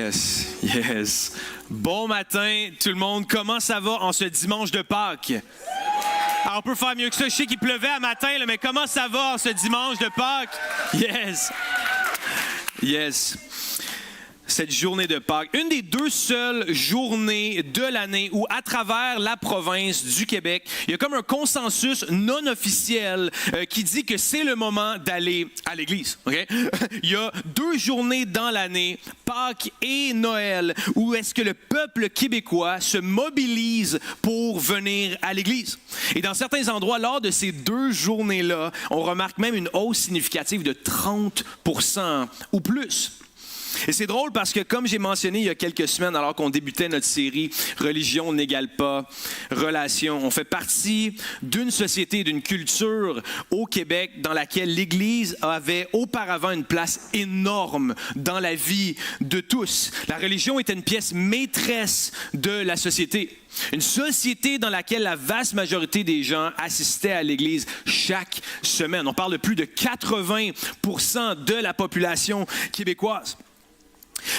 Yes, yes. Bon matin, tout le monde. Comment ça va en ce dimanche de Pâques? Alors, on peut faire mieux que ça. Je sais qu'il pleuvait à matin, là, mais comment ça va en ce dimanche de Pâques? Yes. Yes. Cette journée de Pâques, une des deux seules journées de l'année où, à travers la province du Québec, il y a comme un consensus non officiel qui dit que c'est le moment d'aller à l'église. Okay? Il y a deux journées dans l'année, Pâques et Noël, où est-ce que le peuple québécois se mobilise pour venir à l'église. Et dans certains endroits, lors de ces deux journées-là, on remarque même une hausse significative de 30% ou plus. Et c'est drôle parce que, comme j'ai mentionné il y a quelques semaines, alors qu'on débutait notre série « Religion n'égale pas relation », on fait partie d'une société, d'une culture au Québec dans laquelle l'Église avait auparavant une place énorme dans la vie de tous. La religion était une pièce maîtresse de la société. Une société dans laquelle la vaste majorité des gens assistaient à l'Église chaque semaine. On parle de plus de 80% de la population québécoise.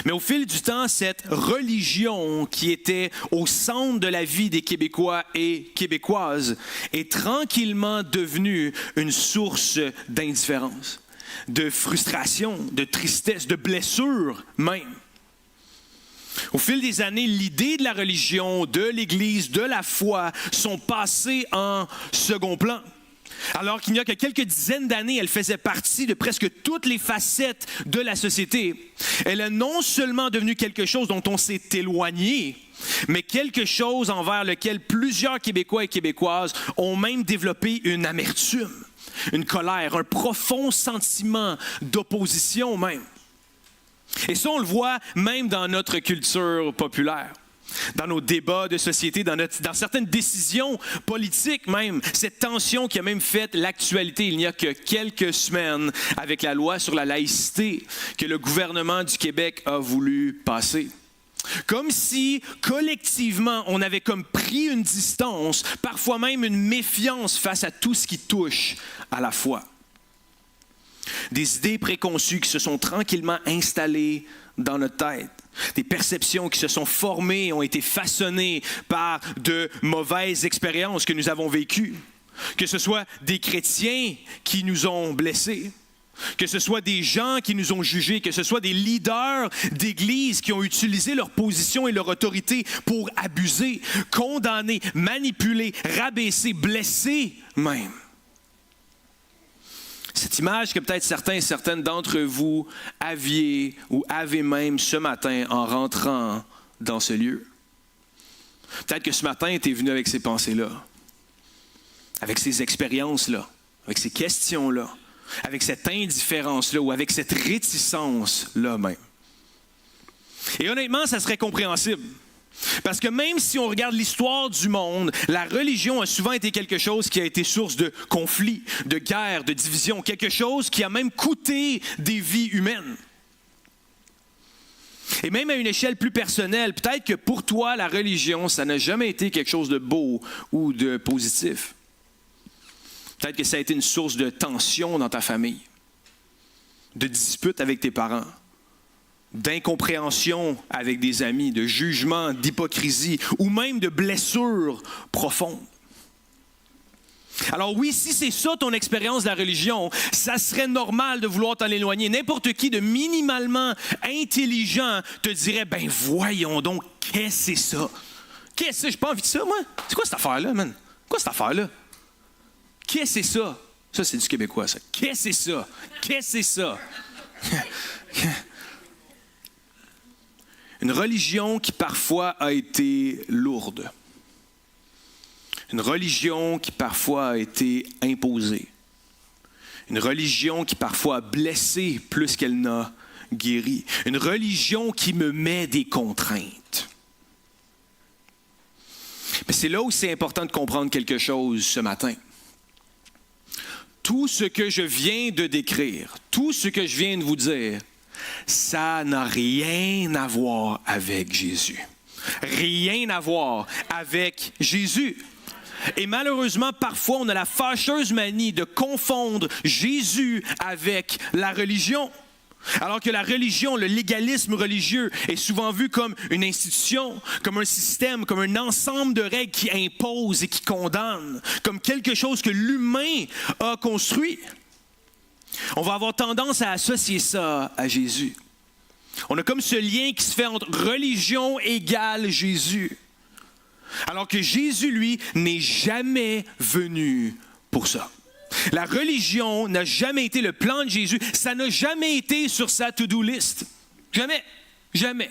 Mais au fil du temps, cette religion qui était au centre de la vie des Québécois et Québécoises est tranquillement devenue une source d'indifférence, de frustration, de tristesse, de blessure même. Au fil des années, l'idée de la religion, de l'Église, de la foi sont passées en second plan. Alors qu'il n'y a que quelques dizaines d'années, elle faisait partie de presque toutes les facettes de la société. Elle est non seulement devenue quelque chose dont on s'est éloigné, mais quelque chose envers lequel plusieurs Québécois et Québécoises ont même développé une amertume, une colère, un profond sentiment d'opposition même. Et ça, on le voit même dans notre culture populaire. Dans nos débats de société, dans certaines décisions politiques même, cette tension qui a même fait l'actualité il n'y a que quelques semaines avec la loi sur la laïcité que le gouvernement du Québec a voulu passer. Comme si, collectivement, on avait comme pris une distance, parfois même une méfiance face à tout ce qui touche à la foi. Des idées préconçues qui se sont tranquillement installées dans notre tête. Des perceptions qui se sont formées, ont été façonnées par de mauvaises expériences que nous avons vécues. Que ce soit des chrétiens qui nous ont blessés, que ce soit des gens qui nous ont jugés, que ce soit des leaders d'église qui ont utilisé leur position et leur autorité pour abuser, condamner, manipuler, rabaisser, blesser même. Cette image que peut-être certains et certaines d'entre vous aviez ou avez même ce matin en rentrant dans ce lieu. Peut-être que ce matin, tu es venu avec ces pensées-là, avec ces expériences-là, avec ces questions-là, avec cette indifférence-là ou avec cette réticence-là même. Et honnêtement, ça serait compréhensible. Parce que même si on regarde l'histoire du monde, la religion a souvent été quelque chose qui a été source de conflits, de guerres, de divisions, quelque chose qui a même coûté des vies humaines. Et même à une échelle plus personnelle, peut-être que pour toi, la religion, ça n'a jamais été quelque chose de beau ou de positif. Peut-être que ça a été une source de tension dans ta famille, de disputes avec tes parents, d'incompréhension avec des amis, de jugement, d'hypocrisie ou même de blessures profondes. Alors oui, si c'est ça ton expérience de la religion, ça serait normal de vouloir t'en éloigner. N'importe qui de minimalement intelligent te dirait, ben voyons donc, qu'est-ce que c'est ça? Qu'est-ce que c'est? J'ai pas envie de ça, moi. C'est quoi cette affaire-là, man? Quoi cette affaire-là? Qu'est-ce que c'est ça? Ça, c'est du québécois, ça. Qu'est-ce que c'est ça? Qu'est-ce que c'est ça? Une religion qui parfois a été lourde. Une religion qui parfois a été imposée. Une religion qui parfois a blessé plus qu'elle n'a guéri. Une religion qui me met des contraintes. Mais c'est là où c'est important de comprendre quelque chose ce matin. Tout ce que je viens de décrire, tout ce que je viens de vous dire, ça n'a rien à voir avec Jésus. Rien à voir avec Jésus. Et malheureusement, parfois, on a la fâcheuse manie de confondre Jésus avec la religion. Alors que la religion, le légalisme religieux est souvent vu comme une institution, comme un système, comme un ensemble de règles qui imposent et qui condamnent, comme quelque chose que l'humain a construit. On va avoir tendance à associer ça à Jésus. On a comme ce lien qui se fait entre religion égale Jésus. Alors que Jésus, lui, n'est jamais venu pour ça. La religion n'a jamais été le plan de Jésus. Ça n'a jamais été sur sa to-do list. Jamais. Jamais.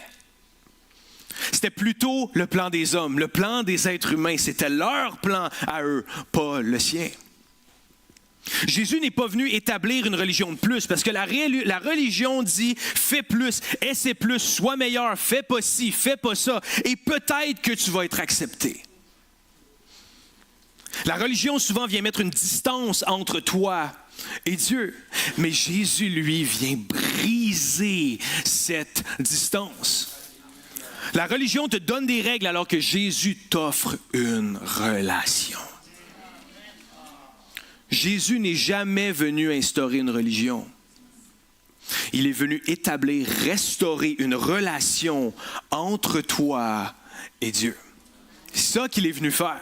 C'était plutôt le plan des hommes, le plan des êtres humains. C'était leur plan à eux, pas le sien. Jésus n'est pas venu établir une religion de plus parce que la religion dit « fais plus, essaie plus, sois meilleur, fais pas ci, fais pas ça et peut-être que tu vas être accepté ». La religion souvent vient mettre une distance entre toi et Dieu. Mais Jésus, lui, vient briser cette distance. La religion te donne des règles alors que Jésus t'offre une relation. Jésus n'est jamais venu instaurer une religion. Il est venu établir, restaurer une relation entre toi et Dieu. C'est ça qu'il est venu faire.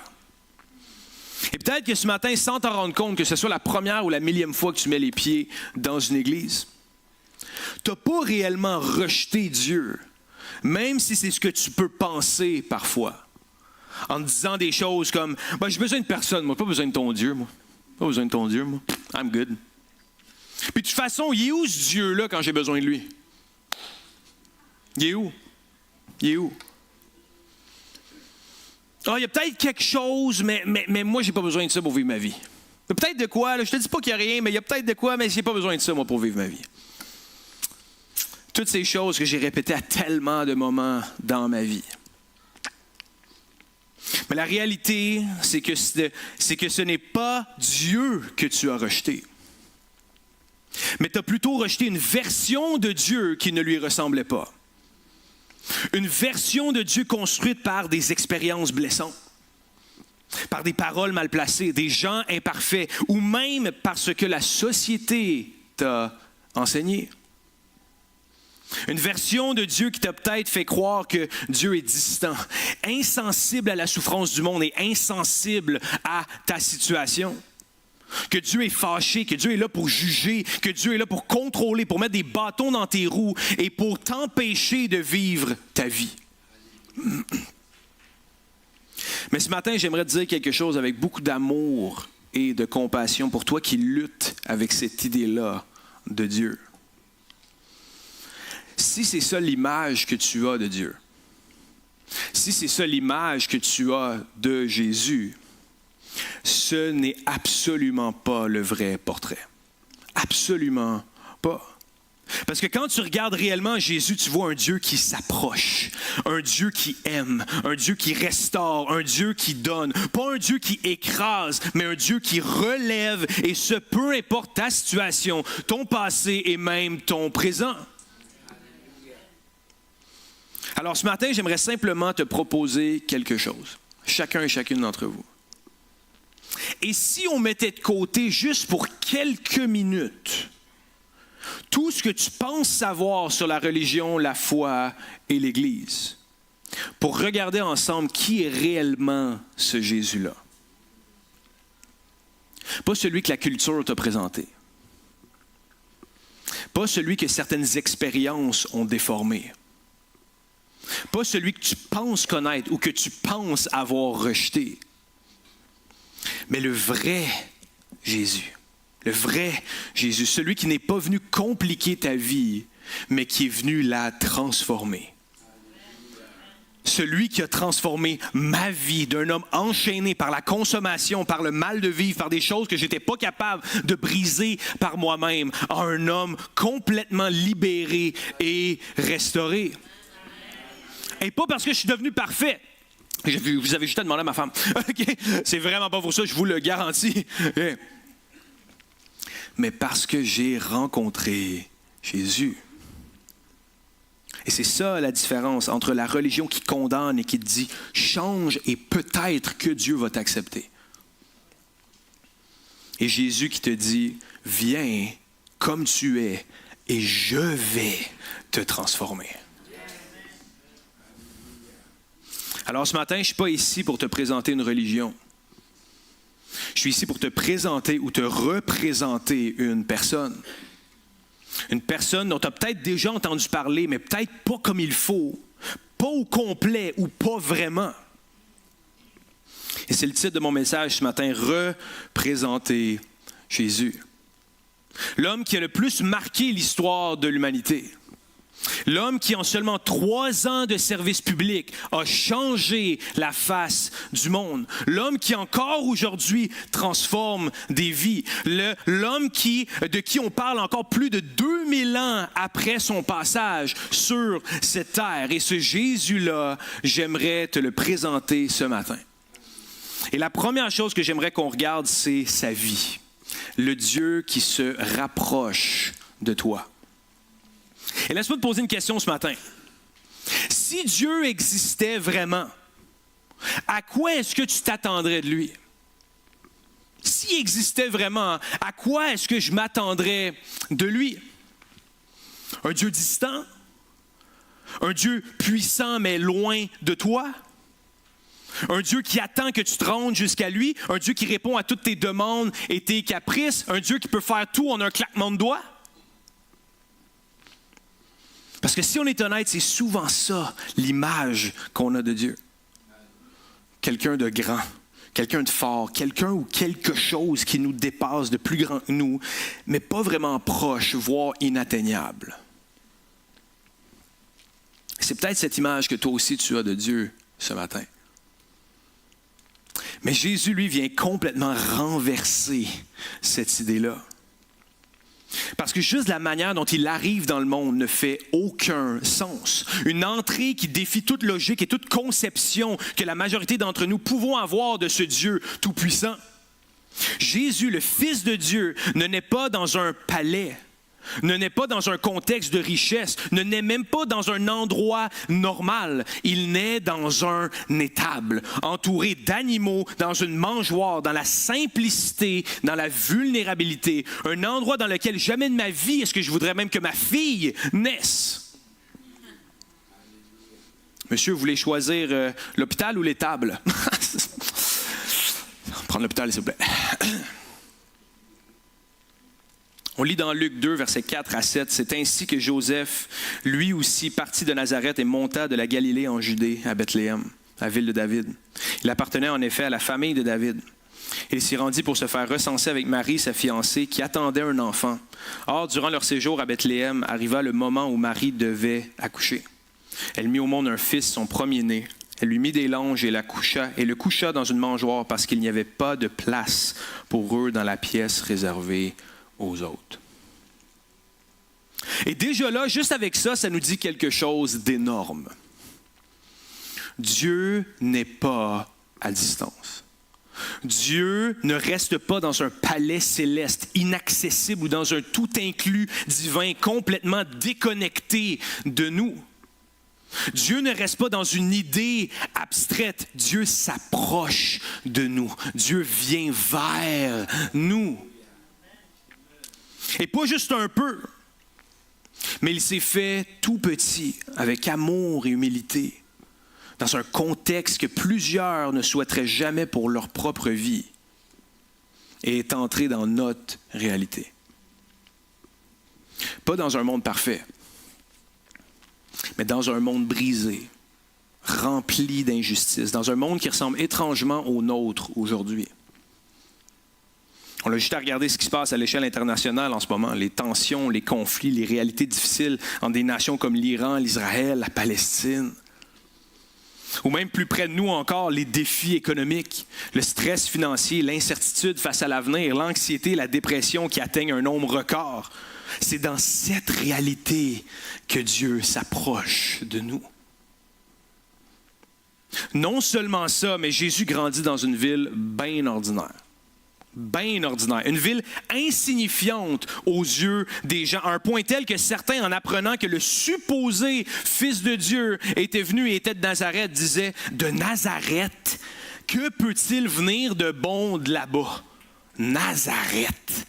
Et peut-être que ce matin, sans t'en rendre compte, que ce soit la première ou la millième fois que tu mets les pieds dans une église, tu n'as pas réellement rejeté Dieu, même si c'est ce que tu peux penser parfois, en te disant des choses comme « j'ai besoin de personne, moi, pas besoin de ton Dieu, moi. Pas besoin de ton Dieu, moi. I'm good. » Puis de toute façon, il est où ce Dieu-là quand j'ai besoin de lui? Il est où? Il est où? Ah, il y a peut-être quelque chose, mais moi, j'ai pas besoin de ça pour vivre ma vie. Il y a peut-être de quoi, là, je te dis pas qu'il n'y a rien, mais il y a peut-être de quoi, mais j'ai pas besoin de ça, moi, pour vivre ma vie. Toutes ces choses que j'ai répétées à tellement de moments dans ma vie. Mais la réalité, c'est que ce n'est pas Dieu que tu as rejeté. Mais tu as plutôt rejeté une version de Dieu qui ne lui ressemblait pas. Une version de Dieu construite par des expériences blessantes, par des paroles mal placées, des gens imparfaits, ou même parce que la société t'a enseigné. Une version de Dieu qui t'a peut-être fait croire que Dieu est distant, insensible à la souffrance du monde et insensible à ta situation. Que Dieu est fâché, que Dieu est là pour juger, que Dieu est là pour contrôler, pour mettre des bâtons dans tes roues et pour t'empêcher de vivre ta vie. Mais ce matin, j'aimerais te dire quelque chose avec beaucoup d'amour et de compassion pour toi qui luttes avec cette idée-là de Dieu. Si c'est ça l'image que tu as de Dieu, si c'est ça l'image que tu as de Jésus, ce n'est absolument pas le vrai portrait. Absolument pas. Parce que quand tu regardes réellement Jésus, tu vois un Dieu qui s'approche, un Dieu qui aime, un Dieu qui restaure, un Dieu qui donne. Pas un Dieu qui écrase, mais un Dieu qui relève, et ce, peu importe ta situation, ton passé et même ton présent. Alors ce matin, j'aimerais simplement te proposer quelque chose, chacun et chacune d'entre vous. Et si on mettait de côté juste pour quelques minutes tout ce que tu penses savoir sur la religion, la foi et l'Église, pour regarder ensemble qui est réellement ce Jésus-là? Pas celui que la culture t'a présenté. Pas celui que certaines expériences ont déformé. Pas celui que tu penses connaître ou que tu penses avoir rejeté. Mais le vrai Jésus, celui qui n'est pas venu compliquer ta vie, mais qui est venu la transformer. Celui qui a transformé ma vie d'un homme enchaîné par la consommation, par le mal de vivre, par des choses que je n'étais pas capable de briser par moi-même, à un homme complètement libéré et restauré. Et pas parce que je suis devenu parfait. Vous avez juste à demander à ma femme. Okay? C'est vraiment pas pour ça, je vous le garantis. Mais parce que j'ai rencontré Jésus. Et c'est ça la différence entre la religion qui condamne et qui te dit « change et peut-être que Dieu va t'accepter ». Et Jésus qui te dit « viens comme tu es et je vais te transformer. Alors ce matin, je ne suis pas ici pour te présenter une religion. Je suis ici pour te présenter ou te représenter une personne. Une personne dont tu as peut-être déjà entendu parler, mais peut-être pas comme il faut, pas au complet ou pas vraiment. Et c'est le titre de mon message ce matin, représenter Jésus. L'homme qui a le plus marqué l'histoire de l'humanité. L'homme qui, en seulement 3 ans de service public, a changé la face du monde. L'homme qui, encore aujourd'hui, transforme des vies. L'homme de qui on parle encore plus de 2000 ans après son passage sur cette terre. Et ce Jésus-là, j'aimerais te le présenter ce matin. Et la première chose que j'aimerais qu'on regarde, c'est sa vie. Le Dieu qui se rapproche de toi. Et laisse-moi te poser une question ce matin. Si Dieu existait vraiment, à quoi est-ce que tu t'attendrais de lui? S'il existait vraiment, à quoi est-ce que je m'attendrais de lui? Un Dieu distant? Un Dieu puissant mais loin de toi? Un Dieu qui attend que tu te rendes jusqu'à lui? Un Dieu qui répond à toutes tes demandes et tes caprices? Un Dieu qui peut faire tout en un claquement de doigts? Parce que si on est honnête, c'est souvent ça, l'image qu'on a de Dieu. Quelqu'un de grand, quelqu'un de fort, quelqu'un ou quelque chose qui nous dépasse de plus grand que nous, mais pas vraiment proche, voire inatteignable. C'est peut-être cette image que toi aussi tu as de Dieu ce matin. Mais Jésus, lui, vient complètement renverser cette idée-là. Parce que juste la manière dont il arrive dans le monde ne fait aucun sens. Une entrée qui défie toute logique et toute conception que la majorité d'entre nous pouvons avoir de ce Dieu tout-puissant. Jésus, le Fils de Dieu, ne naît pas dans un palais, ne naît pas dans un contexte de richesse, ne naît même pas dans un endroit normal. Il naît dans un étable, entouré d'animaux, dans une mangeoire, dans la simplicité, dans la vulnérabilité. Un endroit dans lequel jamais de ma vie est-ce que je voudrais même que ma fille naisse. Monsieur, vous voulez choisir l'hôpital ou l'étable? Prendre l'hôpital, s'il vous plaît. On lit dans Luc 2, versets 4 à 7, « C'est ainsi que Joseph, lui aussi, partit de Nazareth et monta de la Galilée en Judée, à Bethléem, la ville de David. Il appartenait en effet à la famille de David. Il s'y rendit pour se faire recenser avec Marie, sa fiancée, qui attendait un enfant. Or, durant leur séjour à Bethléem, arriva le moment où Marie devait accoucher. Elle mit au monde un fils, son premier-né. Elle lui mit des langes et le coucha dans une mangeoire parce qu'il n'y avait pas de place pour eux dans la pièce réservée aux autres. » Et déjà là, juste avec ça, ça nous dit quelque chose d'énorme. Dieu n'est pas à distance. Dieu ne reste pas dans un palais céleste, inaccessible ou dans un tout inclus divin complètement déconnecté de nous. Dieu ne reste pas dans une idée abstraite. Dieu s'approche de nous. Dieu vient vers nous. Et pas juste un peu, mais il s'est fait tout petit, avec amour et humilité, dans un contexte que plusieurs ne souhaiteraient jamais pour leur propre vie, et est entré dans notre réalité. Pas dans un monde parfait, mais dans un monde brisé, rempli d'injustice, dans un monde qui ressemble étrangement au nôtre aujourd'hui. On a juste à regarder ce qui se passe à l'échelle internationale en ce moment, les tensions, les conflits, les réalités difficiles entre des nations comme l'Iran, l'Israël, la Palestine. Ou même plus près de nous encore, les défis économiques, le stress financier, l'incertitude face à l'avenir, l'anxiété, la dépression qui atteignent un nombre record. C'est dans cette réalité que Dieu s'approche de nous. Non seulement ça, mais Jésus grandit dans une ville bien ordinaire. Bien ordinaire. Une ville insignifiante aux yeux des gens, à un point tel que certains, en apprenant que le supposé Fils de Dieu était venu et était de Nazareth, disaient « De Nazareth, que peut-il venir de bon de là-bas? » Nazareth.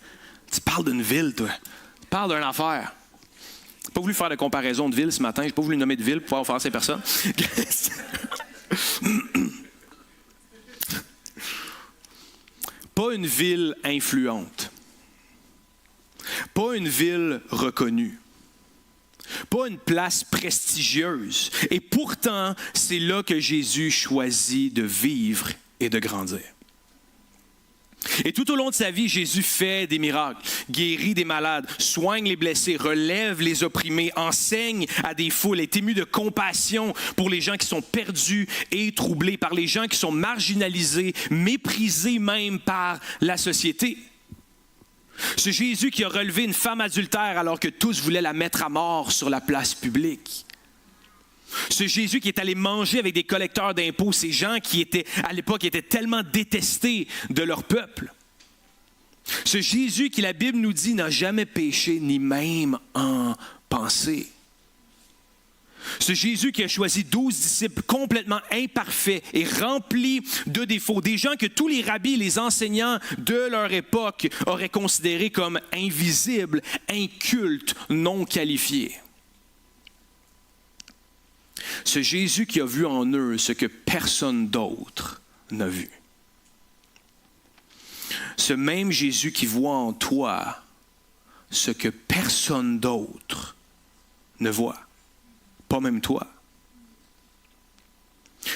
Tu parles d'une ville, toi. Tu parles d'une affaire. Je n'ai pas voulu faire de comparaison de ville ce matin. Je n'ai pas voulu nommer de ville pour pouvoir faire ces personnes. Pas une ville influente. Pas une ville reconnue. Pas une place prestigieuse. Et pourtant, c'est là que Jésus choisit de vivre et de grandir. Et tout au long de sa vie, Jésus fait des miracles, guérit des malades, soigne les blessés, relève les opprimés, enseigne à des foules, est ému de compassion pour les gens qui sont perdus et troublés, par les gens qui sont marginalisés, méprisés même par la société. Ce Jésus qui a relevé une femme adultère alors que tous voulaient la mettre à mort sur la place publique. Ce Jésus qui est allé manger avec des collecteurs d'impôts, ces gens qui étaient, à l'époque, étaient tellement détestés de leur peuple. Ce Jésus qui, la Bible nous dit, n'a jamais péché, ni même en pensée. Ce Jésus qui a choisi 12 disciples complètement imparfaits et remplis de défauts, des gens que tous les rabbis et les enseignants de leur époque auraient considérés comme invisibles, incultes, non qualifiés. Ce Jésus qui a vu en eux ce que personne d'autre n'a vu. Ce même Jésus qui voit en toi ce que personne d'autre ne voit. Pas même toi.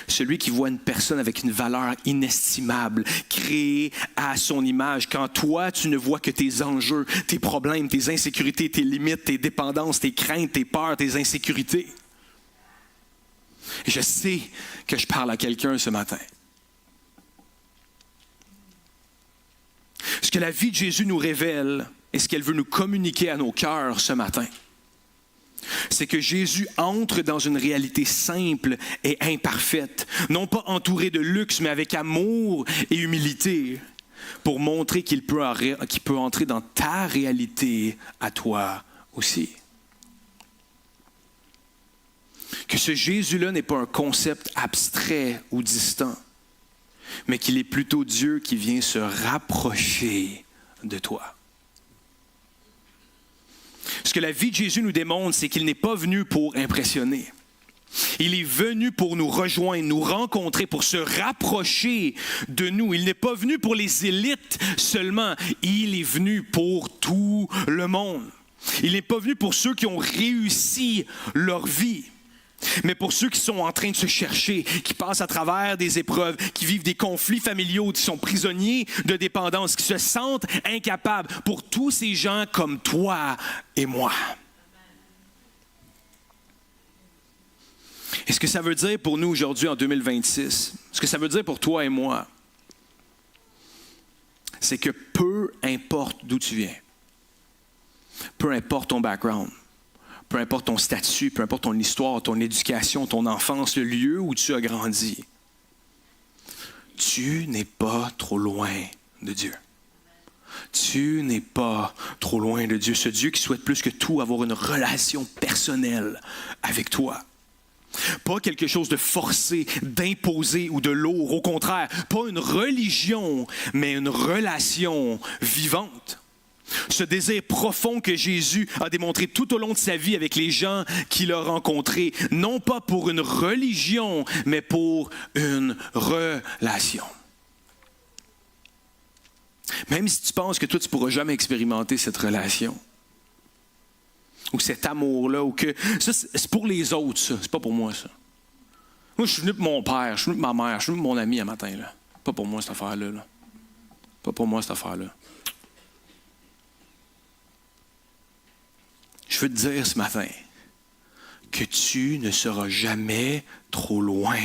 Celui qui voit une personne avec une valeur inestimable, créée à son image, quand toi, tu ne vois que tes enjeux, tes problèmes, tes insécurités, tes limites, tes dépendances, tes craintes, tes peurs, tes insécurités. Et je sais que je parle à quelqu'un ce matin. Ce que la vie de Jésus nous révèle et ce qu'elle veut nous communiquer à nos cœurs ce matin, c'est que Jésus entre dans une réalité simple et imparfaite, non pas entouré de luxe, mais avec amour et humilité, pour montrer qu'il peut entrer dans ta réalité à toi aussi. Que ce Jésus-là n'est pas un concept abstrait ou distant, mais qu'il est plutôt Dieu qui vient se rapprocher de toi. Ce que la vie de Jésus nous démontre, c'est qu'il n'est pas venu pour impressionner. Il est venu pour nous rejoindre, nous rencontrer, pour se rapprocher de nous. Il n'est pas venu pour les élites seulement, il est venu pour tout le monde. Il n'est pas venu pour ceux qui ont réussi leur vie, mais pour ceux qui sont en train de se chercher, qui passent à travers des épreuves, qui vivent des conflits familiaux, qui sont prisonniers de dépendance, qui se sentent incapables, pour tous ces gens comme toi et moi. Et ce que ça veut dire pour nous aujourd'hui en 2026, ce que ça veut dire pour toi et moi, c'est que peu importe d'où tu viens, peu importe ton background, peu importe ton statut, peu importe ton histoire, ton éducation, ton enfance, le lieu où tu as grandi, tu n'es pas trop loin de Dieu. Tu n'es pas trop loin de Dieu. Ce Dieu qui souhaite plus que tout avoir une relation personnelle avec toi. Pas quelque chose de forcé, d'imposé ou de lourd. Au contraire, pas une religion, mais une relation vivante. Ce désir profond que Jésus a démontré tout au long de sa vie avec les gens qu'il a rencontrés, non pas pour une religion, mais pour une relation. Même si tu penses que toi, tu ne pourras jamais expérimenter cette relation, ou cet amour-là, ou que ça, c'est pour les autres, ça. C'est pas pour moi, ça. Moi, je suis venu pour mon père, je suis venu pour ma mère, je suis venu pour mon ami un matin, là. Pas pour moi, cette affaire-là. Là. Pas pour moi, cette affaire-là. Je veux te dire ce matin que tu ne seras jamais trop loin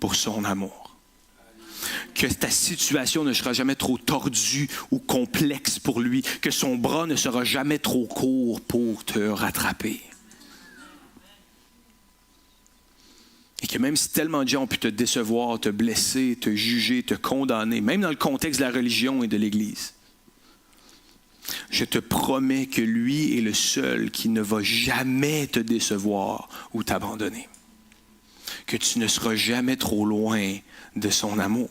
pour son amour. Que ta situation ne sera jamais trop tordue ou complexe pour lui. Que son bras ne sera jamais trop court pour te rattraper. Et que même si tellement de gens ont pu te décevoir, te blesser, te juger, te condamner, même dans le contexte de la religion et de l'Église, je te promets que lui est le seul qui ne va jamais te décevoir ou t'abandonner. Que tu ne seras jamais trop loin de son amour.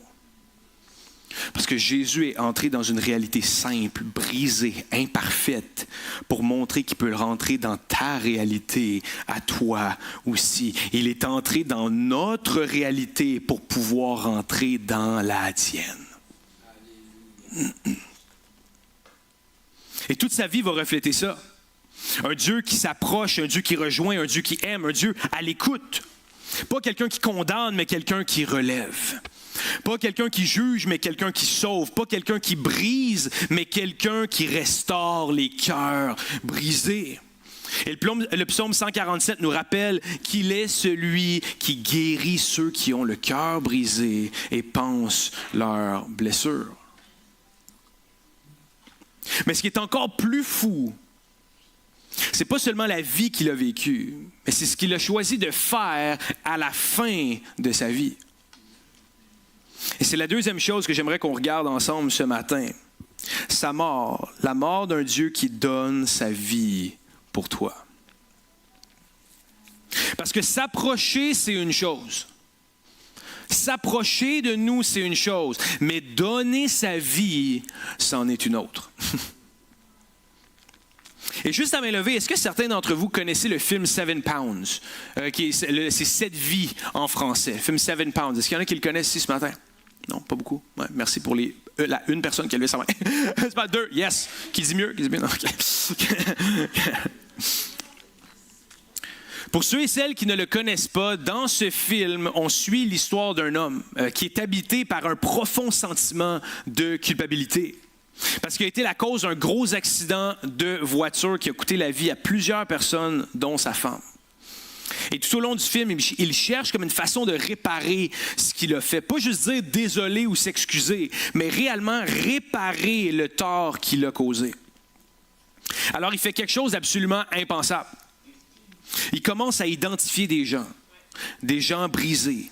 Parce que Jésus est entré dans une réalité simple, brisée, imparfaite, pour montrer qu'il peut rentrer dans ta réalité, à toi aussi. Il est entré dans notre réalité pour pouvoir rentrer dans la tienne. Et toute sa vie va refléter ça. Un Dieu qui s'approche, un Dieu qui rejoint, un Dieu qui aime, un Dieu à l'écoute. Pas quelqu'un qui condamne, mais quelqu'un qui relève. Pas quelqu'un qui juge, mais quelqu'un qui sauve. Pas quelqu'un qui brise, mais quelqu'un qui restaure les cœurs brisés. Et le psaume 147 nous rappelle qu'il est celui qui guérit ceux qui ont le cœur brisé et pansent leurs blessures. Mais ce qui est encore plus fou, c'est pas seulement la vie qu'il a vécue, mais c'est ce qu'il a choisi de faire à la fin de sa vie. Et c'est la deuxième chose que j'aimerais qu'on regarde ensemble ce matin. Sa mort, la mort d'un Dieu qui donne sa vie pour toi. Parce que s'approcher, c'est une chose. S'approcher de nous, c'est une chose. Mais donner sa vie, c'en est une autre. Et juste à main levée, est-ce que certains d'entre vous connaissez le film Seven Pounds? C'est 7 vies en français. Le film Seven Pounds. Est-ce qu'il y en a qui le connaissent ici ce matin? Non, pas beaucoup. Ouais, merci pour la une personne qui a levé sa main. C'est pas deux. Yes. Qui dit mieux? Non, okay. Pour ceux et celles qui ne le connaissent pas, dans ce film, on suit l'histoire d'un homme qui est habité par un profond sentiment de culpabilité. Parce qu'il a été la cause d'un gros accident de voiture qui a coûté la vie à plusieurs personnes, dont sa femme. Et tout au long du film, il cherche comme une façon de réparer ce qu'il a fait. Pas juste dire désolé ou s'excuser, mais réellement réparer le tort qu'il a causé. Alors il fait quelque chose d'absolument impensable. Il commence à identifier des gens brisés,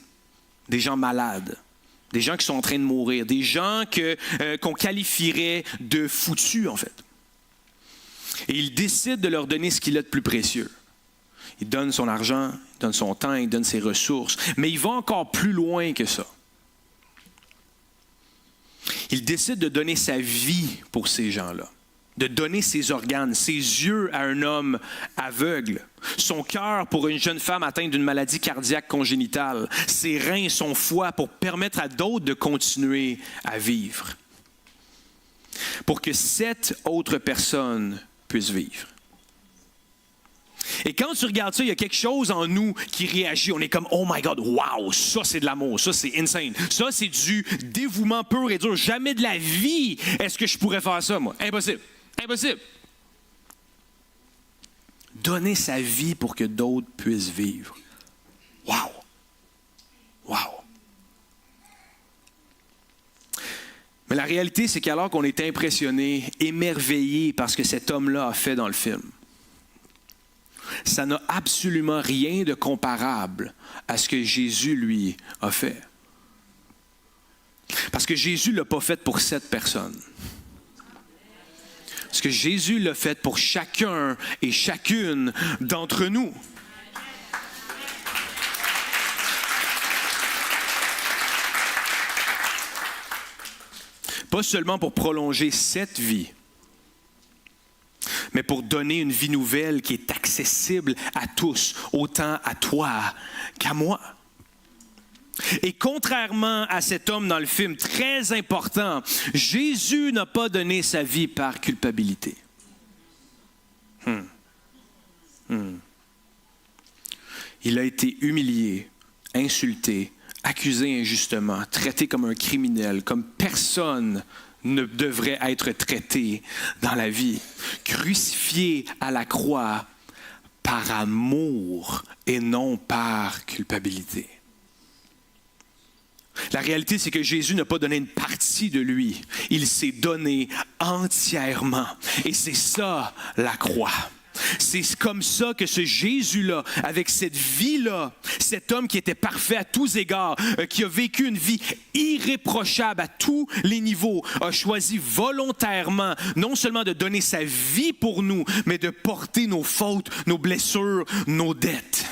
des gens malades, des gens qui sont en train de mourir, des gens qu'on qualifierait de foutus en fait. Et il décide de leur donner ce qu'il a de plus précieux. Il donne son argent, il donne son temps, il donne ses ressources, mais il va encore plus loin que ça. Il décide de donner sa vie pour ces gens-là, de donner ses organes, ses yeux à un homme aveugle, son cœur pour une jeune femme atteinte d'une maladie cardiaque congénitale, ses reins, son foie pour permettre à d'autres de continuer à vivre, pour que 7 autres personnes puissent vivre. Et quand tu regardes ça, il y a quelque chose en nous qui réagit. On est comme, oh my God, wow, ça c'est de l'amour, ça c'est insane. Ça c'est du dévouement pur et dur. Jamais de la vie est-ce que je pourrais faire ça, moi. Impossible, impossible. Donner sa vie pour que d'autres puissent vivre. Wow, wow. Mais la réalité, c'est qu'alors qu'on est impressionné, émerveillé par ce que cet homme-là a fait dans le film, ça n'a absolument rien de comparable à ce que Jésus, lui, a fait. Parce que Jésus ne l'a pas fait pour 7 personnes. Parce que Jésus l'a fait pour chacun et chacune d'entre nous. Pas seulement pour prolonger cette vie, mais pour donner une vie nouvelle qui est accessible à tous, autant à toi qu'à moi. Et contrairement à cet homme dans le film, très important, Jésus n'a pas donné sa vie par culpabilité. Il a été humilié, insulté, accusé injustement, traité comme un criminel, comme personne ne devrait être traité dans la vie, crucifié à la croix par amour et non par culpabilité. La réalité, c'est que Jésus n'a pas donné une partie de lui. Il s'est donné entièrement. Et c'est ça, la croix. C'est comme ça que ce Jésus-là, avec cette vie-là, cet homme qui était parfait à tous égards, qui a vécu une vie irréprochable à tous les niveaux, a choisi volontairement non seulement de donner sa vie pour nous, mais de porter nos fautes, nos blessures, nos dettes.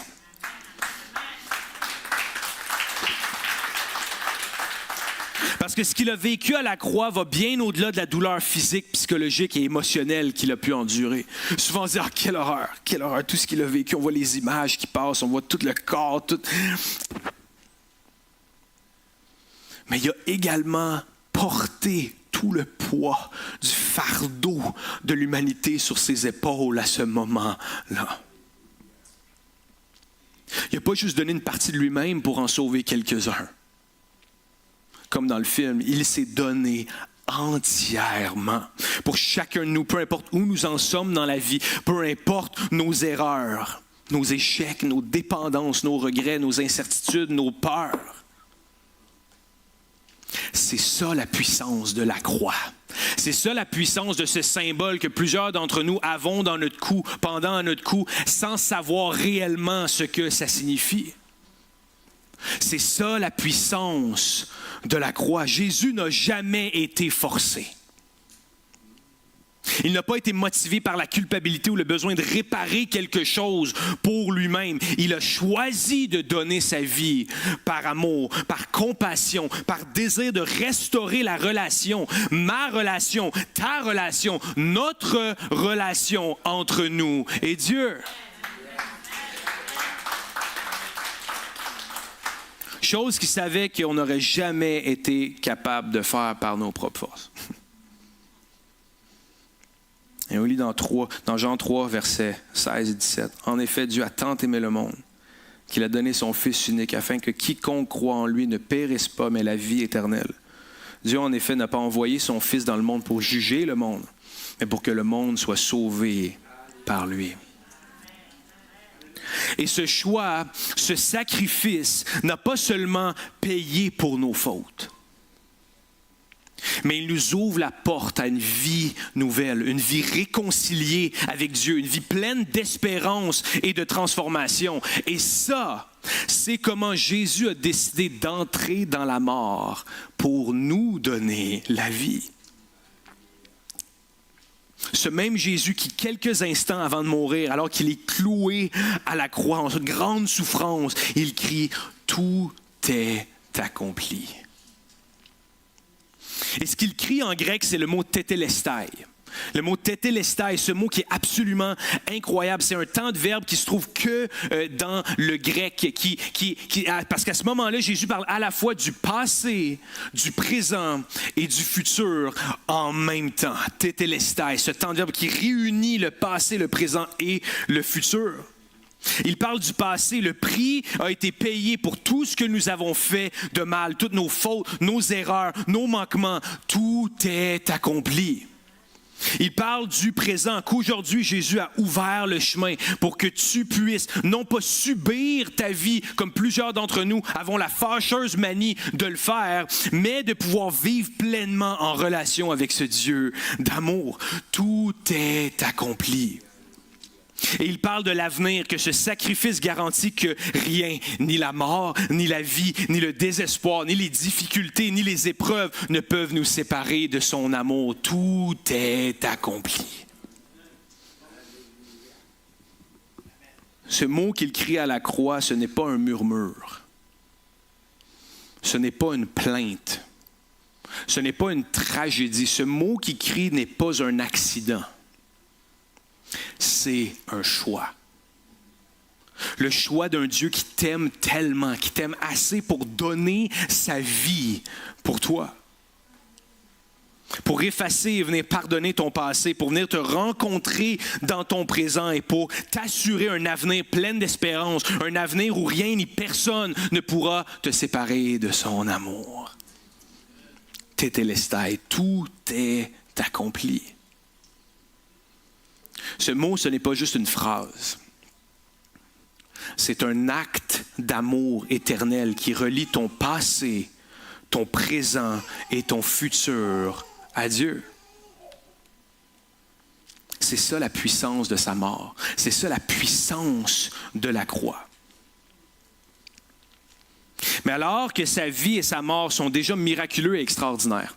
Parce que ce qu'il a vécu à la croix va bien au-delà de la douleur physique, psychologique et émotionnelle qu'il a pu endurer. Souvent on se dit, ah, quelle horreur, tout ce qu'il a vécu. On voit les images qui passent, on voit tout le corps, tout. Mais il a également porté tout le poids du fardeau de l'humanité sur ses épaules à ce moment-là. Il n'a pas juste donné une partie de lui-même pour en sauver quelques-uns. Comme dans le film, il s'est donné entièrement pour chacun de nous, peu importe où nous en sommes dans la vie, peu importe nos erreurs, nos échecs, nos dépendances, nos regrets, nos incertitudes, nos peurs. C'est ça la puissance de la croix. C'est ça la puissance de ce symbole que plusieurs d'entre nous avons dans notre cou, pendant notre cou, sans savoir réellement ce que ça signifie. C'est ça la puissance de la croix. Jésus n'a jamais été forcé. Il n'a pas été motivé par la culpabilité ou le besoin de réparer quelque chose pour lui-même. Il a choisi de donner sa vie par amour, par compassion, par désir de restaurer la relation, ma relation, ta relation, notre relation entre nous et Dieu. Chose qu'il savait qu'on n'aurait jamais été capable de faire par nos propres forces. Et on lit dans Jean 3, versets 16 et 17. « En effet, Dieu a tant aimé le monde qu'il a donné son Fils unique afin que quiconque croit en lui ne périsse pas, mais la vie éternelle. Dieu, en effet, n'a pas envoyé son Fils dans le monde pour juger le monde, mais pour que le monde soit sauvé par lui. » Et ce choix, ce sacrifice n'a pas seulement payé pour nos fautes, mais il nous ouvre la porte à une vie nouvelle, une vie réconciliée avec Dieu, une vie pleine d'espérance et de transformation. Et ça, c'est comment Jésus a décidé d'entrer dans la mort pour nous donner la vie. Ce même Jésus qui, quelques instants avant de mourir, alors qu'il est cloué à la croix en grande souffrance, il crie « Tout est accompli ». Et ce qu'il crie en grec, c'est le mot « tétélestai ». Le mot « tétélestai », ce mot qui est absolument incroyable, c'est un temps de verbe qui se trouve que dans le grec. Parce qu'à ce moment-là, Jésus parle à la fois du passé, du présent et du futur en même temps. Tétélestai, ce temps de verbe qui réunit le passé, le présent et le futur. Il parle du passé. Le prix a été payé pour tout ce que nous avons fait de mal, toutes nos fautes, nos erreurs, nos manquements. Tout est accompli. Il parle du présent, qu'aujourd'hui Jésus a ouvert le chemin pour que tu puisses non pas subir ta vie comme plusieurs d'entre nous avons la fâcheuse manie de le faire, mais de pouvoir vivre pleinement en relation avec ce Dieu d'amour. Tout est accompli. Et il parle de l'avenir, que ce sacrifice garantit que rien, ni la mort, ni la vie, ni le désespoir, ni les difficultés, ni les épreuves ne peuvent nous séparer de son amour. Tout est accompli. Ce mot qu'il crie à la croix, ce n'est pas un murmure. Ce n'est pas une plainte. Ce n'est pas une tragédie. Ce mot qu'il crie n'est pas un accident. C'est un choix. Le choix d'un Dieu qui t'aime tellement, qui t'aime assez pour donner sa vie pour toi. Pour effacer et venir pardonner ton passé, pour venir te rencontrer dans ton présent et pour t'assurer un avenir plein d'espérance, un avenir où rien ni personne ne pourra te séparer de son amour. Tétélestai, tout est accompli. Ce mot, ce n'est pas juste une phrase. C'est un acte d'amour éternel qui relie ton passé, ton présent et ton futur à Dieu. C'est ça la puissance de sa mort. C'est ça la puissance de la croix. Mais alors que sa vie et sa mort sont déjà miraculeux et extraordinaires,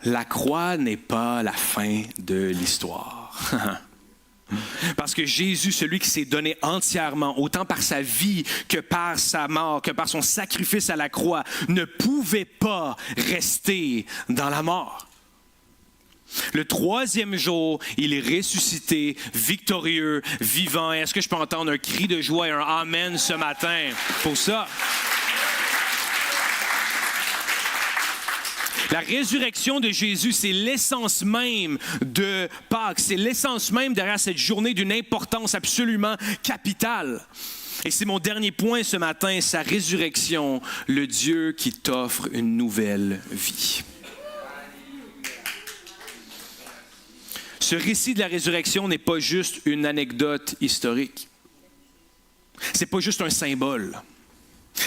la croix n'est pas la fin de l'histoire. Parce que Jésus, celui qui s'est donné entièrement, autant par sa vie que par sa mort, que par son sacrifice à la croix, ne pouvait pas rester dans la mort. Le troisième jour, il est ressuscité, victorieux, vivant. Est-ce que je peux entendre un cri de joie et un amen ce matin pour ça? La résurrection de Jésus, c'est l'essence même de Pâques. C'est l'essence même derrière cette journée d'une importance absolument capitale. Et c'est mon dernier point ce matin, sa résurrection, le Dieu qui t'offre une nouvelle vie. Ce récit de la résurrection n'est pas juste une anecdote historique. C'est pas juste un symbole.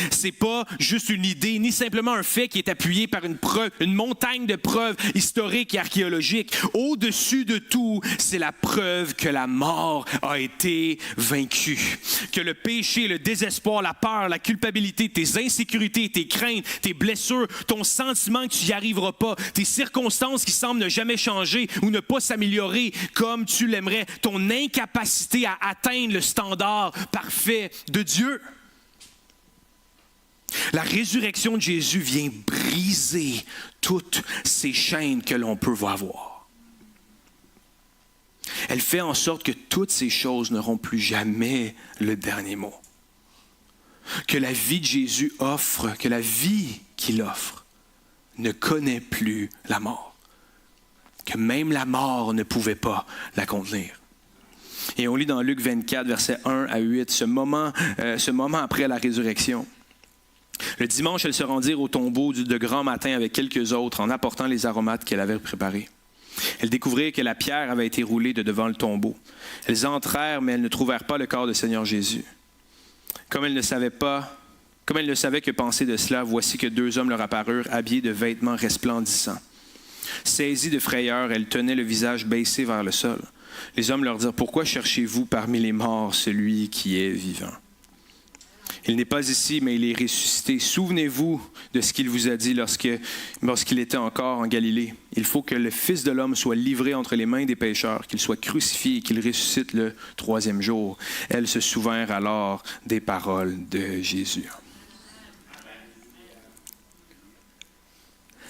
C'est pas juste une idée, ni simplement un fait qui est appuyé par une preuve, une montagne de preuves historiques et archéologiques. Au-dessus de tout, c'est la preuve que la mort a été vaincue. Que le péché, le désespoir, la peur, la culpabilité, tes insécurités, tes craintes, tes blessures, ton sentiment que tu n'y arriveras pas, tes circonstances qui semblent ne jamais changer ou ne pas s'améliorer comme tu l'aimerais, ton incapacité à atteindre le standard parfait de Dieu. La résurrection de Jésus vient briser toutes ces chaînes que l'on peut avoir. Elle fait en sorte que toutes ces choses n'auront plus jamais le dernier mot. Que la vie de Jésus offre, que la vie qu'il offre ne connaît plus la mort. Que même la mort ne pouvait pas la contenir. Et on lit dans Luc 24, versets 1 à 8, ce moment après la résurrection. Le dimanche, elles se rendirent au tombeau de grand matin avec quelques autres en apportant les aromates qu'elle avait préparés. Elles découvrirent que la pierre avait été roulée de devant le tombeau. Elles entrèrent, mais elles ne trouvèrent pas le corps du Seigneur Jésus. Comme elles ne savaient que penser de cela, voici que 2 hommes leur apparurent, habillés de vêtements resplendissants. Saisies de frayeur, elles tenaient le visage baissé vers le sol. Les hommes leur dirent, « Pourquoi cherchez-vous parmi les morts celui qui est vivant? Il n'est pas ici, mais il est ressuscité. Souvenez-vous de ce qu'il vous a dit lorsqu'il était encore en Galilée. Il faut que le Fils de l'homme soit livré entre les mains des pécheurs, qu'il soit crucifié et qu'il ressuscite le 3e jour. » Elles se souvinrent alors des paroles de Jésus.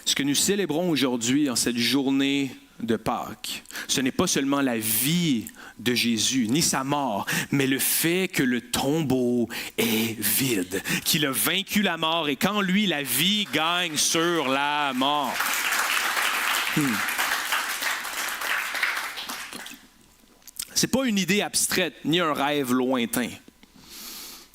Ce que nous célébrons aujourd'hui en cette journée de Pâques, ce n'est pas seulement la vie de Jésus, ni sa mort, mais le fait que le tombeau est vide, qu'il a vaincu la mort et qu'en lui, la vie gagne sur la mort. C'est pas une idée abstraite, ni un rêve lointain.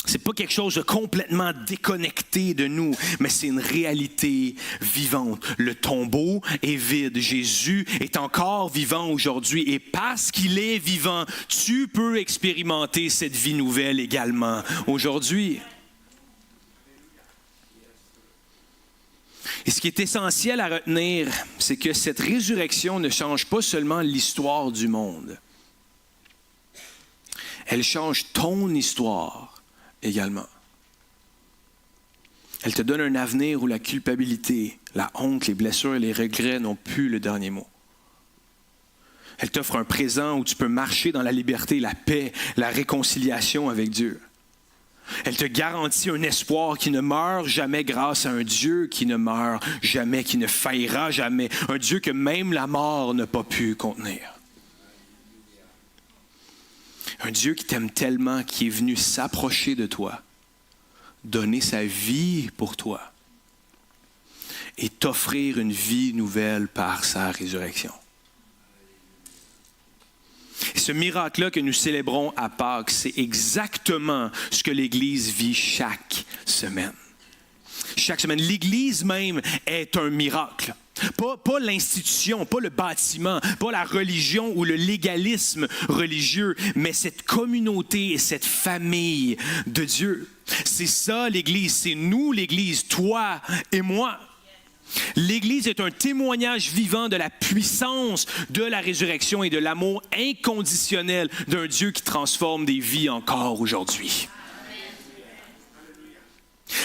C'est pas quelque chose de complètement déconnecté de nous, mais c'est une réalité vivante. Le tombeau est vide. Jésus est encore vivant aujourd'hui. Et parce qu'il est vivant, tu peux expérimenter cette vie nouvelle également aujourd'hui. Et ce qui est essentiel à retenir, c'est que cette résurrection ne change pas seulement l'histoire du monde. Elle change ton histoire également. Elle te donne un avenir où la culpabilité, la honte, les blessures et les regrets n'ont plus le dernier mot. Elle t'offre un présent où tu peux marcher dans la liberté, la paix, la réconciliation avec Dieu. Elle te garantit un espoir qui ne meurt jamais grâce à un Dieu qui ne meurt jamais, qui ne faillira jamais, un Dieu que même la mort n'a pas pu contenir. Un Dieu qui t'aime tellement, qui est venu s'approcher de toi, donner sa vie pour toi et t'offrir une vie nouvelle par sa résurrection. Et ce miracle-là que nous célébrons à Pâques, c'est exactement ce que l'Église vit chaque semaine. Chaque semaine, l'Église même est un miracle. Pas l'institution, pas le bâtiment, pas la religion ou le légalisme religieux, mais cette communauté et cette famille de Dieu. C'est ça l'Église, c'est nous l'Église, toi et moi. L'Église est un témoignage vivant de la puissance de la résurrection et de l'amour inconditionnel d'un Dieu qui transforme des vies encore aujourd'hui.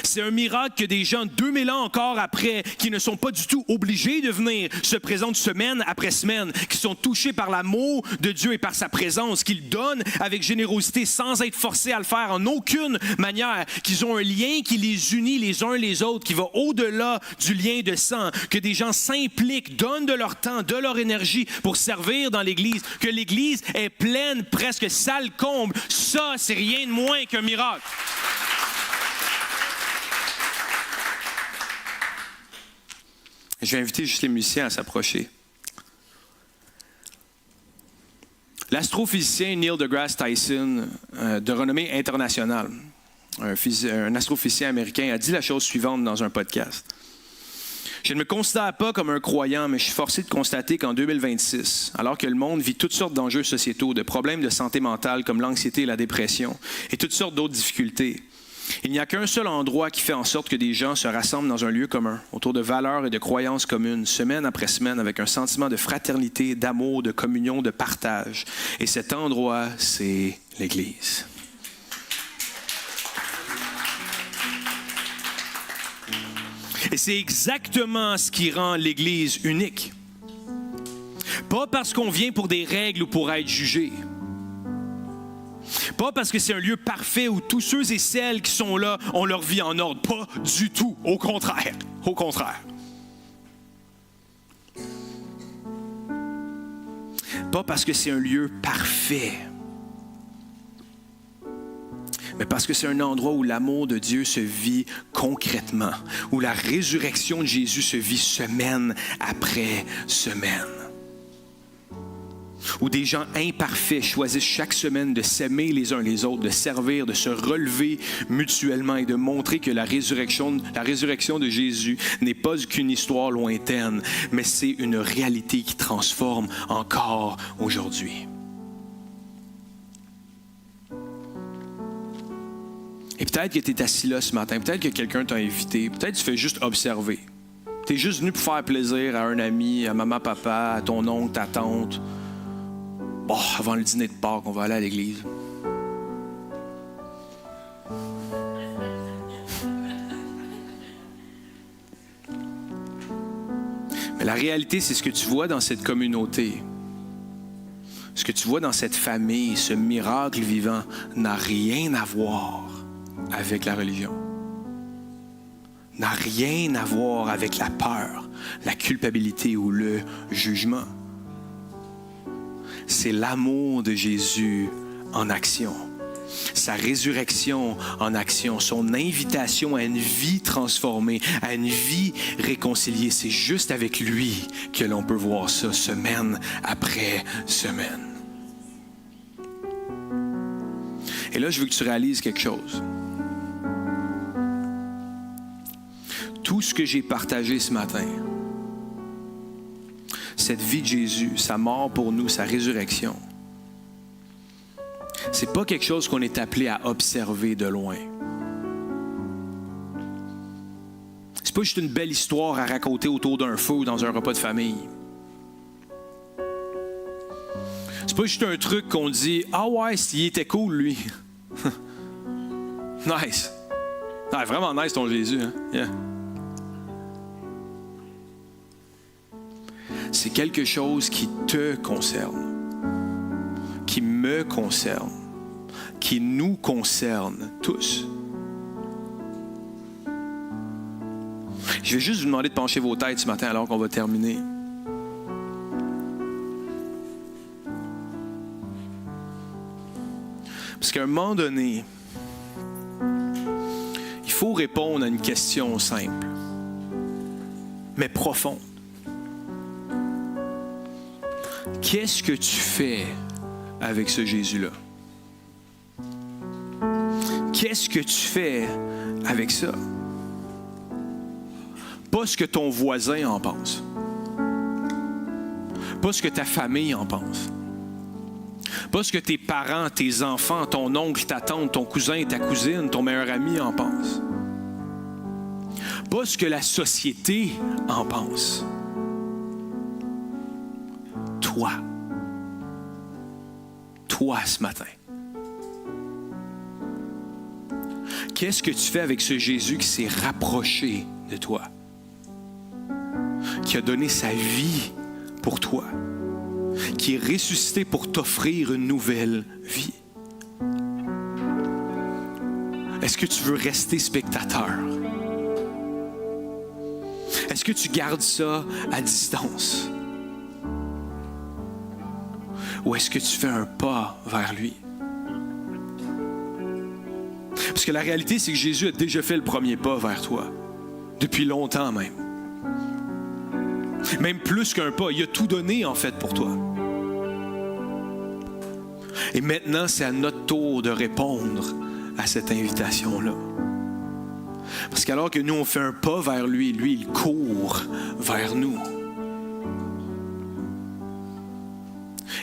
C'est un miracle que des gens 2000 ans encore après, qui ne sont pas du tout obligés de venir, se présentent semaine après semaine, qui sont touchés par l'amour de Dieu et par sa présence, qu'ils donnent avec générosité sans être forcés à le faire en aucune manière, qu'ils ont un lien qui les unit les uns les autres, qui va au-delà du lien de sang, que des gens s'impliquent, donnent de leur temps, de leur énergie pour servir dans l'Église, que l'Église est pleine, presque salle comble. Ça, c'est rien de moins qu'un miracle. Je vais inviter juste les musiciens à s'approcher. L'astrophysicien Neil deGrasse Tyson, de renommée internationale, un astrophysicien américain, a dit la chose suivante dans un podcast. Je ne me considère pas comme un croyant, mais je suis forcé de constater qu'en 2026, alors que le monde vit toutes sortes d'enjeux sociétaux, de problèmes de santé mentale comme l'anxiété et la dépression, et toutes sortes d'autres difficultés, il n'y a qu'un seul endroit qui fait en sorte que des gens se rassemblent dans un lieu commun, autour de valeurs et de croyances communes, semaine après semaine, avec un sentiment de fraternité, d'amour, de communion, de partage. Et cet endroit, c'est l'Église. Et c'est exactement ce qui rend l'Église unique. Pas parce qu'on vient pour des règles ou pour être jugé. Pas parce que c'est un lieu parfait où tous ceux et celles qui sont là ont leur vie en ordre. Pas du tout. Au contraire. Au contraire. Pas parce que c'est un lieu parfait. Mais parce que c'est un endroit où l'amour de Dieu se vit concrètement. Où la résurrection de Jésus se vit semaine après semaine. Où des gens imparfaits choisissent chaque semaine de s'aimer les uns les autres, de servir, de se relever mutuellement et de montrer que la résurrection de Jésus n'est pas qu'une histoire lointaine, mais c'est une réalité qui transforme encore aujourd'hui. Et peut-être que tu es assis là ce matin, peut-être que quelqu'un t'a invité, peut-être que tu fais juste observer. Tu es juste venu pour faire plaisir à un ami, à maman, papa, à ton oncle, ta tante. Bon, avant le dîner de Pâques, on va aller à l'église. Mais la réalité, c'est ce que tu vois dans cette communauté. Ce que tu vois dans cette famille, ce miracle vivant, n'a rien à voir avec la religion. N'a rien à voir avec la peur, la culpabilité ou le jugement. C'est l'amour de Jésus en action. Sa résurrection en action. Son invitation à une vie transformée, à une vie réconciliée. C'est juste avec lui que l'on peut voir ça semaine après semaine. Et là, je veux que tu réalises quelque chose. Tout ce que j'ai partagé ce matin, cette vie de Jésus, sa mort pour nous, sa résurrection, c'est pas quelque chose qu'on est appelé à observer de loin. C'est pas juste une belle histoire à raconter autour d'un feu ou dans un repas de famille. C'est pas juste un truc qu'on dit « Ah ouais, il était cool, lui. » Nice. Ah, vraiment nice ton Jésus. Hein? Yeah. C'est quelque chose qui te concerne, qui me concerne, qui nous concerne tous. Je vais juste vous demander de pencher vos têtes ce matin alors qu'on va terminer. Parce qu'à un moment donné, il faut répondre à une question simple, mais profonde. Qu'est-ce que tu fais avec ce Jésus-là? Qu'est-ce que tu fais avec ça? Pas ce que ton voisin en pense. Pas ce que ta famille en pense. Pas ce que tes parents, tes enfants, ton oncle, ta tante, ton cousin, ta cousine, ton meilleur ami en pensent. Pas ce que la société en pense. Toi. Toi ce matin. Qu'est-ce que tu fais avec ce Jésus qui s'est rapproché de toi, qui a donné sa vie pour toi, qui est ressuscité pour t'offrir une nouvelle vie? Est-ce que tu veux rester spectateur? Est-ce que tu gardes ça à distance? Ou est-ce que tu fais un pas vers lui? Parce que la réalité, c'est que Jésus a déjà fait le premier pas vers toi. Depuis longtemps même. Même plus qu'un pas. Il a tout donné, en fait, pour toi. Et maintenant, c'est à notre tour de répondre à cette invitation-là. Parce qu'alors que nous, on fait un pas vers lui, lui, il court vers nous.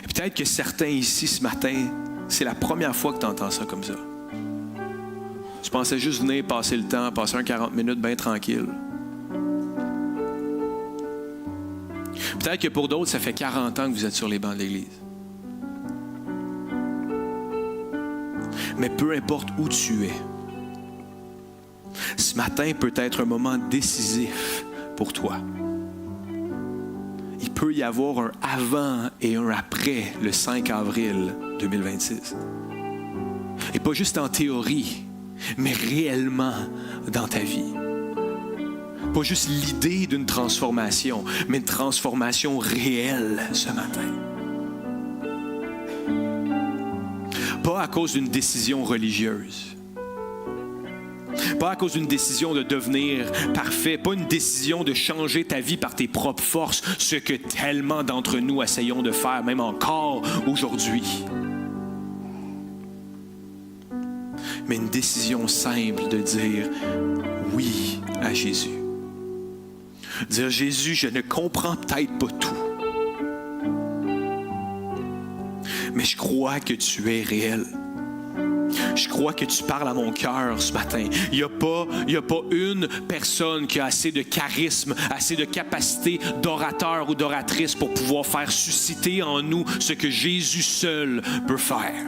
Et peut-être que certains ici, ce matin, c'est la première fois que tu entends ça comme ça. Tu pensais juste venir passer le temps, passer 40 minutes bien tranquille. Peut-être que pour d'autres, ça fait 40 ans que vous êtes sur les bancs de l'Église. Mais peu importe où tu es, ce matin peut être un moment décisif pour toi. Il peut y avoir un avant et un après le 5 avril 2026. Et pas juste en théorie, mais réellement dans ta vie. Pas juste l'idée d'une transformation, mais une transformation réelle ce matin. Pas à cause d'une décision religieuse. Pas à cause d'une décision de devenir parfait. Pas une décision de changer ta vie par tes propres forces, ce que tellement d'entre nous essayons de faire, même encore aujourd'hui. Mais une décision simple de dire oui à Jésus. Dire, Jésus, je ne comprends peut-être pas tout, mais je crois que tu es réel. Je crois que tu parles à mon cœur ce matin. Il n'y a pas une personne qui a assez de charisme, assez de capacité d'orateur ou d'oratrice pour pouvoir faire susciter en nous ce que Jésus seul peut faire.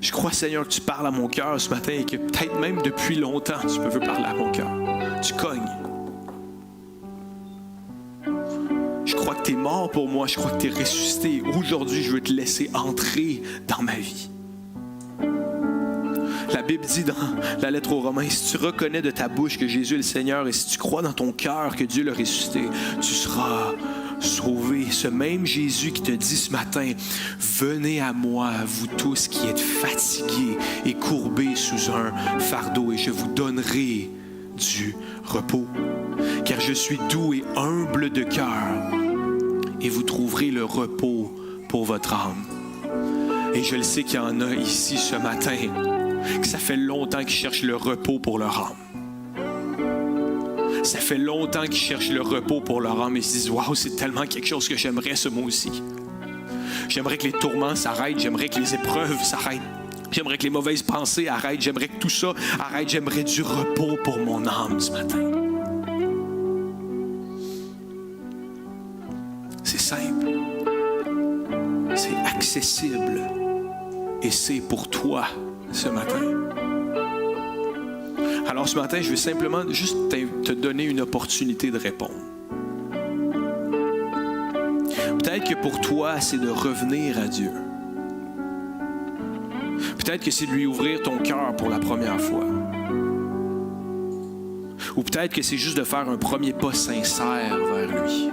Je crois, Seigneur, que tu parles à mon cœur ce matin et que peut-être même depuis longtemps, tu veux parler à mon cœur. Tu cognes. Je crois que tu es mort pour moi. Je crois que tu es ressuscité. Aujourd'hui, je veux te laisser entrer dans ma vie. La Bible dit dans la lettre aux Romains, si tu reconnais de ta bouche que Jésus est le Seigneur et si tu crois dans ton cœur que Dieu l'a ressuscité, tu seras sauvé. Ce même Jésus qui te dit ce matin, venez à moi, vous tous qui êtes fatigués et courbés sous un fardeau, et je vous donnerai du repos. Car je suis doux et humble de cœur, et vous trouverez le repos pour votre âme. Et je le sais qu'il y en a ici ce matin, que ça fait longtemps qu'ils cherchent le repos pour leur âme. Ça fait longtemps qu'ils cherchent le repos pour leur âme et se disent « Wow, c'est tellement quelque chose que j'aimerais ce moi aussi. J'aimerais que les tourments s'arrêtent, j'aimerais que les épreuves s'arrêtent, j'aimerais que les mauvaises pensées arrêtent, j'aimerais que tout ça arrête, j'aimerais du repos pour mon âme ce matin. » C'est simple, c'est accessible et c'est pour toi ce matin. Alors ce matin, je vais simplement juste te donner une opportunité de répondre. Peut-être que pour toi, c'est de revenir à Dieu. Peut-être que c'est de lui ouvrir ton cœur pour la première fois. Ou peut-être que c'est juste de faire un premier pas sincère vers lui.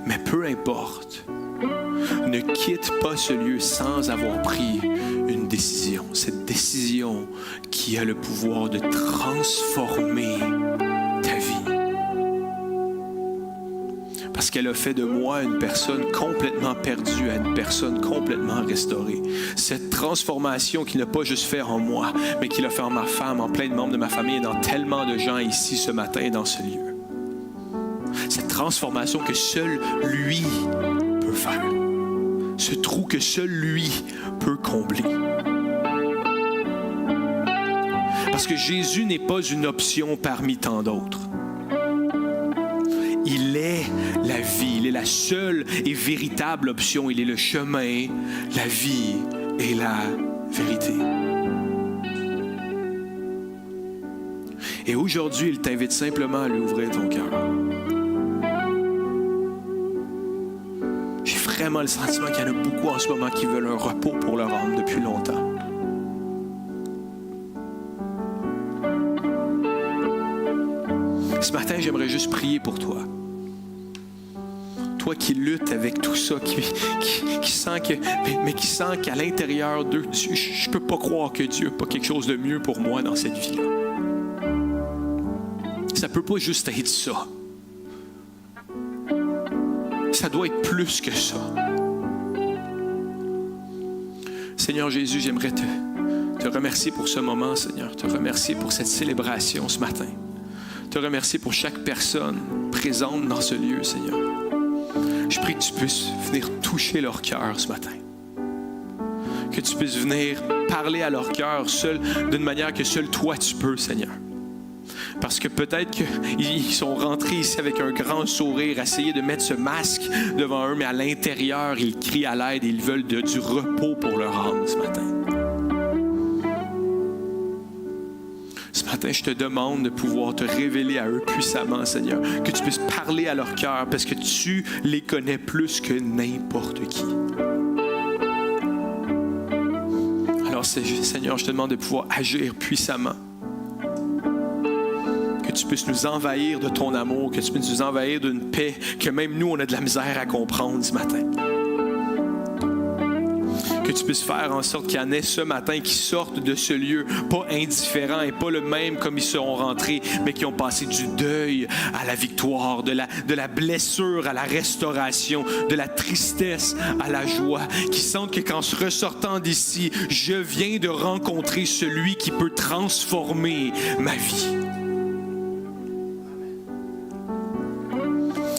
Mais peu importe, ne quitte pas ce lieu sans avoir pris une décision. Cette décision qui a le pouvoir de transformer ta vie. Parce qu'elle a fait de moi une personne complètement perdue à une personne complètement restaurée. Cette transformation qui n'a pas juste fait en moi, mais qui l'a fait en ma femme, en plein de membres de ma famille et dans tellement de gens ici ce matin et dans ce lieu. Cette transformation que seul lui peut faire. Ce trou que seul lui peut combler. Parce que Jésus n'est pas une option parmi tant d'autres. Il est la vie. Il est la seule et véritable option. Il est le chemin, la vie et la vérité. Et aujourd'hui, il t'invite simplement à lui ouvrir ton cœur. J'ai vraiment le sentiment qu'il y en a beaucoup en ce moment qui veulent un repos pour leur âme depuis longtemps. Ce matin, j'aimerais juste prier pour toi. Toi qui luttes avec tout ça, qui sent qui sent qu'à l'intérieur d'eux, je ne peux pas croire que Dieu n'a pas quelque chose de mieux pour moi dans cette vie-là. Ça ne peut pas juste être ça. Ça doit être plus que ça. Seigneur Jésus, j'aimerais te remercier pour ce moment, Seigneur. Te remercier pour cette célébration ce matin. Te remercier pour chaque personne présente dans ce lieu, Seigneur. Je prie que tu puisses venir toucher leur cœur ce matin. Que tu puisses venir parler à leur cœur d'une manière que seul toi tu peux, Seigneur. Parce que peut-être qu'ils sont rentrés ici avec un grand sourire, essayer de mettre ce masque devant eux, mais à l'intérieur, ils crient à l'aide et ils veulent du repos pour leur âme ce matin. Ce matin, je te demande de pouvoir te révéler à eux puissamment, Seigneur. Que tu puisses parler à leur cœur parce que tu les connais plus que n'importe qui. Alors, Seigneur, je te demande de pouvoir agir puissamment. Que tu puisses nous envahir de ton amour, que tu puisses nous envahir d'une paix que même nous, on a de la misère à comprendre ce matin. Que tu puisses faire en sorte qu'il y en ait ce matin qui sortent de ce lieu, pas indifférents et pas le même comme ils seront rentrés, mais qui ont passé du deuil à la victoire, de la blessure à la restauration, de la tristesse à la joie, qui sentent que qu'en se ressortant d'ici, je viens de rencontrer celui qui peut transformer ma vie.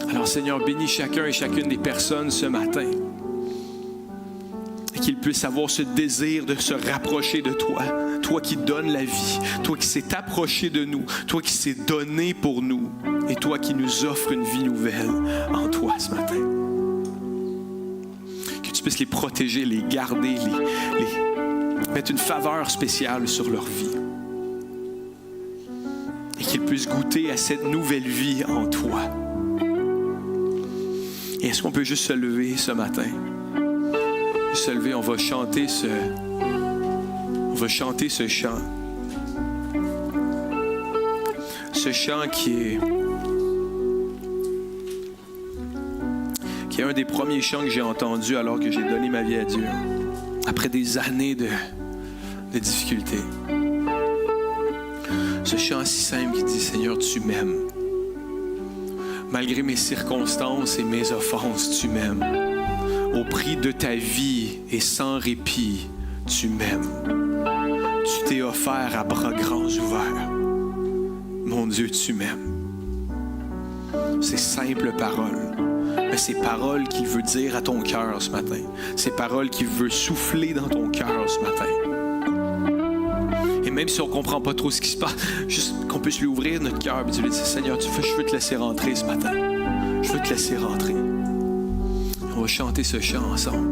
Alors Seigneur, bénis chacun et chacune des personnes ce matin. Et qu'ils puissent avoir ce désir de se rapprocher de toi. Toi qui donnes la vie. Toi qui s'est approché de nous. Toi qui s'est donné pour nous. Et toi qui nous offres une vie nouvelle en toi ce matin. Que tu puisses les protéger, les garder, les mettre une faveur spéciale sur leur vie. Et qu'ils puissent goûter à cette nouvelle vie en toi. Et est-ce qu'on peut juste se lever ce matin? Se lever, on va chanter ce chant. Ce chant qui est un des premiers chants que j'ai entendus alors que j'ai donné ma vie à Dieu. Après des années de difficultés. Ce chant si simple qui dit « Seigneur, tu m'aimes. Malgré mes circonstances et mes offenses, tu m'aimes. Au prix de ta vie et sans répit, tu m'aimes. Tu t'es offert à bras grands ouverts. Mon Dieu, tu m'aimes. » Ces simples paroles, mais ces paroles qu'il veut dire à ton cœur ce matin. Ces paroles qu'il veut souffler dans ton cœur ce matin. Et même si on ne comprend pas trop ce qui se passe, juste qu'on puisse lui ouvrir notre cœur et lui dire « Seigneur, je veux te laisser rentrer ce matin. Je veux te laisser rentrer. » On va chanter ce chant ensemble.